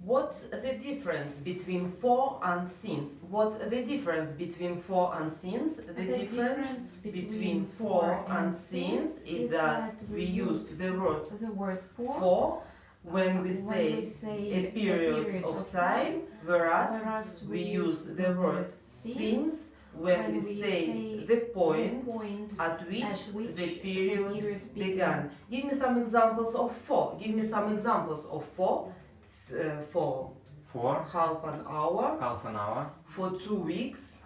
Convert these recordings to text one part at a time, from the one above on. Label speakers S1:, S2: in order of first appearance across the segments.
S1: What's the difference between for and since? What's the difference between for and since? The difference between for and since is that we use the word for when we say a period of time, whereas we use the word since when we say the point at which the period began. Give me some examples of for. Give me some examples of for. For half an hour. For 2 weeks.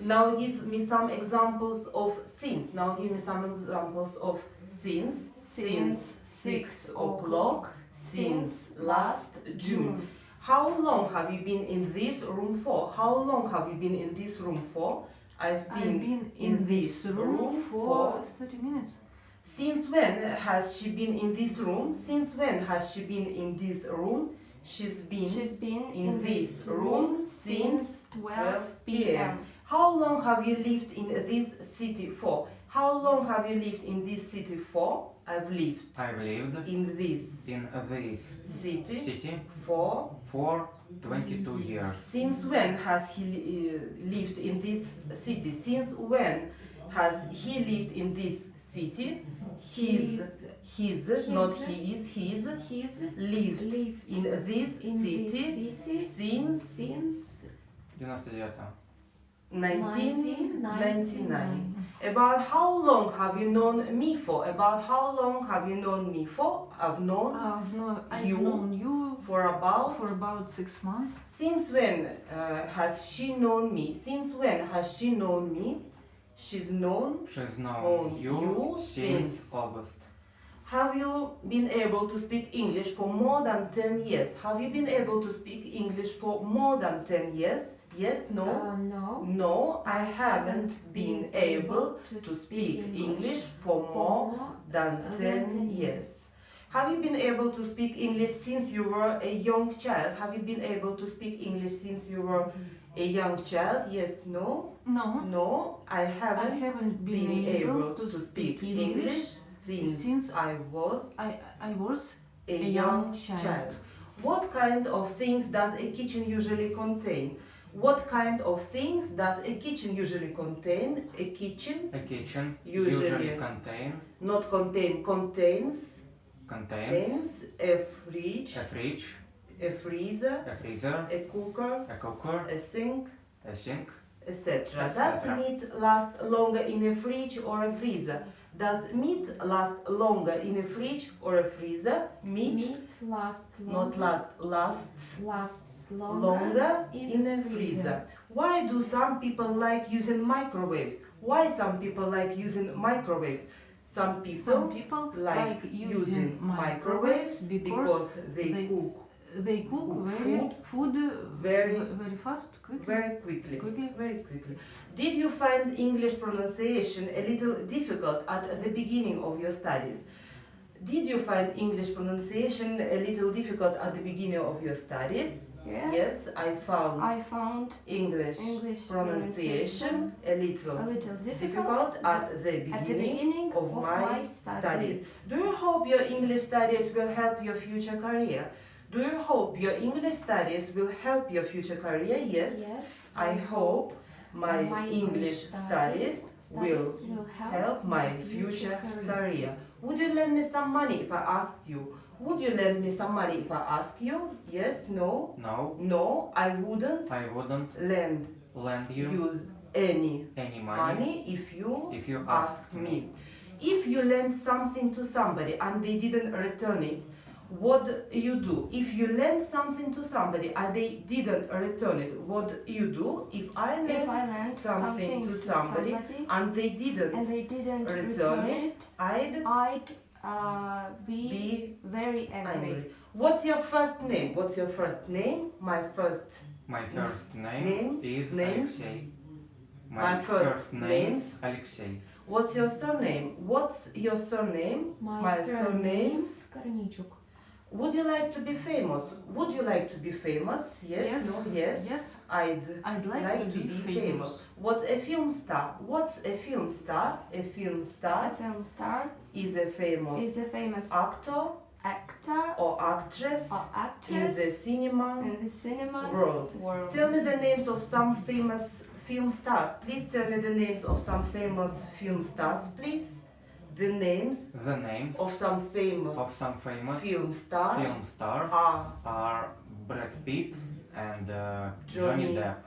S1: Now give me some examples of since. Now give me some examples of since. Since 6 o'clock. Since last June. How long have you been in this room for? How long have you been in this room for? I've been in this room for
S2: 30 minutes.
S1: Since when has she been in this room? Since when has she been in this room? She's been in this room since 12 p.m. How long have you lived in this city for? How long have you lived in this city for? I've lived in this city for
S3: 22 years.
S1: Since when has he lived in this city? Since when has he lived in this city? His not he is, his lived in this city since 1999. About how long have you known me for? About how long have you known me for? I've known
S2: you
S1: for
S2: about 6 months.
S1: Since when has she known me? Since when has she known me? She's known
S3: you since August.
S1: Have you been able to speak English for more than 10 years? Have you been able to speak English for more than 10 years? Yes, no? No, I haven't been able to speak English for more than 10 years. Have you been able to speak English since you were a young child? Have you been able to speak English since you were a young child? Yes, no? No, I haven't been able to speak English since I was a young child. What kind of things does a kitchen usually contain? What kind of things does a kitchen usually contain? A kitchen usually not contain, contains a fridge, a freezer, a cooker, a sink, etc. Does meat last longer in a fridge or a freezer? Does meat last longer in a fridge or a freezer? Meat lasts longer in a freezer. Why do some people like using microwaves? Why some people like using microwaves? Some people like using microwaves because they cook food very fast, very quickly. Did you find English pronunciation a little difficult at the beginning of your studies? Did you find English pronunciation a little difficult at the beginning of your studies? Yes, I found English pronunciation a little difficult at the beginning of my studies. Do you hope your English studies will help your future career? Do you hope your English studies will help your future career? Yes. I hope my English studies will help my future career. Would you lend me some money if I asked you? Would you lend me some money if I ask you? Yes, no? No, I wouldn't lend you any money if you asked me. If you lend something to somebody and they didn't return it, what do you do? If you lend something to somebody and they didn't return it, what do you do? If I lend something to somebody and they didn't return it, I'd be very angry. What's your first name? What's your first name? My first
S3: name is Alexei.
S1: My first name's
S3: Alexei.
S1: What's your surname? What's your surname?
S2: My surname's Kornichuk.
S1: Would you like to be famous? Would you like to be famous? Yes. No? Yes. I'd like to be famous. What's a film star? What's a film star? A film star
S2: A film star
S1: is a famous
S2: is a famous
S1: actor
S4: actor
S1: or actress
S4: or
S1: in the
S4: actress
S1: cinema
S4: in the cinema
S1: world.
S4: world.
S1: Tell me the names of some famous film stars. Please tell me the names of some famous film stars, please. The names
S3: The names
S1: of some famous film stars
S3: film stars are Brad Pitt and Johnny Depp.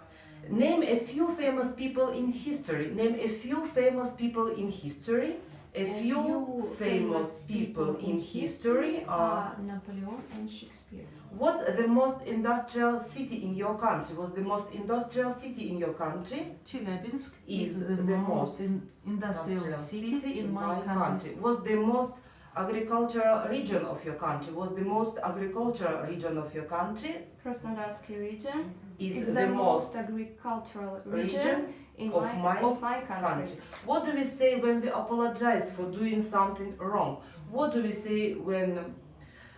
S1: Name a few famous people in history. Name a few famous people in history. A few famous people in history are.
S2: Napoleon and Shakespeare.
S1: What's the most industrial city in your country? What's the most industrial city in your country?
S2: Chelyabinsk
S1: Is
S2: is the most industrial city in my country.
S1: What's the most agricultural region of your country? What's the most agricultural region of your country?
S4: Krasnodarsky region
S1: Is
S4: is
S1: the
S4: the
S1: most
S4: most agricultural
S1: region
S4: in
S1: of my
S4: country.
S1: country. What do we say when we apologize for doing something wrong? What do we say when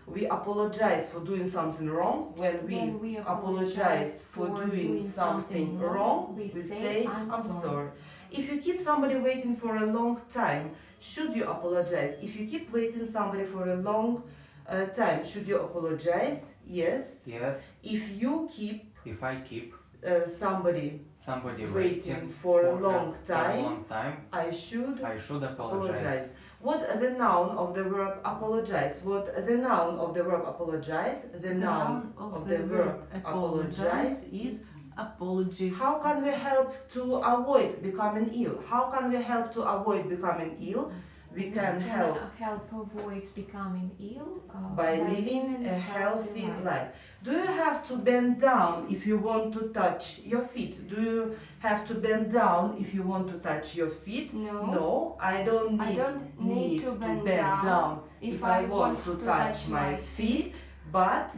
S1: we apologize for doing something wrong? When we apologize for doing something wrong, we say I'm sorry. If you keep somebody waiting for a long time, should you apologize? If you keep waiting somebody for a long time, should you apologize? Yes.
S3: Yes.
S1: If I keep somebody
S3: Somebody
S1: waiting for a long time, I should
S3: apologize.
S1: What the noun of the verb apologize? What the noun of the verb apologize? The noun of the verb apologize
S2: is apology.
S1: How can we help to avoid becoming ill? How can we help to avoid becoming ill? We can help
S2: avoid becoming ill
S1: by living a healthy life. Do you have to bend down if you want to touch your feet? Do you have to bend down if you want to touch your feet?
S4: No.
S1: I don't need to bend down if I want to touch my feet, but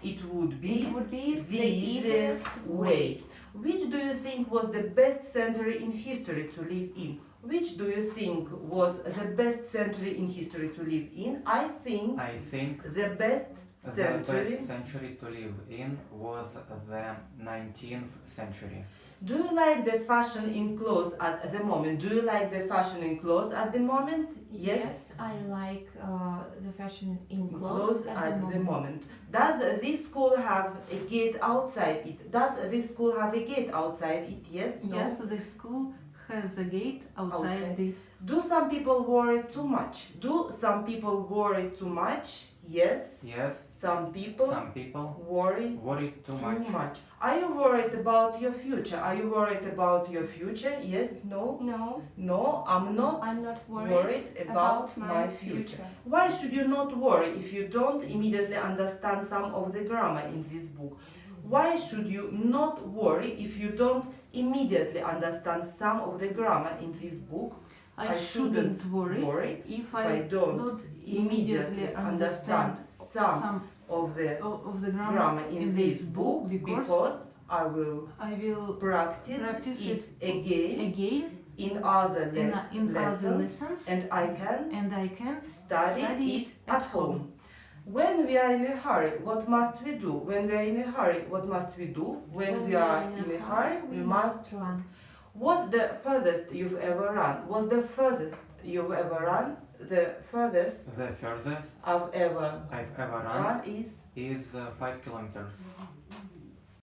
S1: it would be the easiest way. Which do you think was the best century in history to live in? Which do you think was the best century in history to live in? I think the best century
S3: to live in was the 19th century.
S1: Do you like the fashion in clothes at the moment? Do you like the fashion in clothes at the moment?
S2: Yes, I like the fashion in clothes
S1: at the moment. Does this school have a gate outside it? Does this school have a gate outside it? Yes, no?
S2: Yes, the school has a gate outside it.
S1: Do some people worry too much? Do some people worry too much? Yes.
S3: Yes.
S1: Some people worry
S3: too much.
S1: Are you worried about your future? Are you worried about your future? Yes, no? No, I'm not worried about my future. Why should you not worry if you don't immediately understand some of the grammar in this book? Why should you not worry if you don't immediately understand some of the grammar in this book?
S2: I shouldn't worry if I don't immediately understand some
S1: of the grammar in this book because I will practice it again in other lessons and I can study it at home. When we are in a hurry, what must we do? When we are in a hurry, what must we do? When we are in a hurry, we must
S2: run.
S1: What's the furthest you've ever run? What's the furthest you've ever run? The furthest
S3: I've ever
S1: run is
S3: 5 kilometers.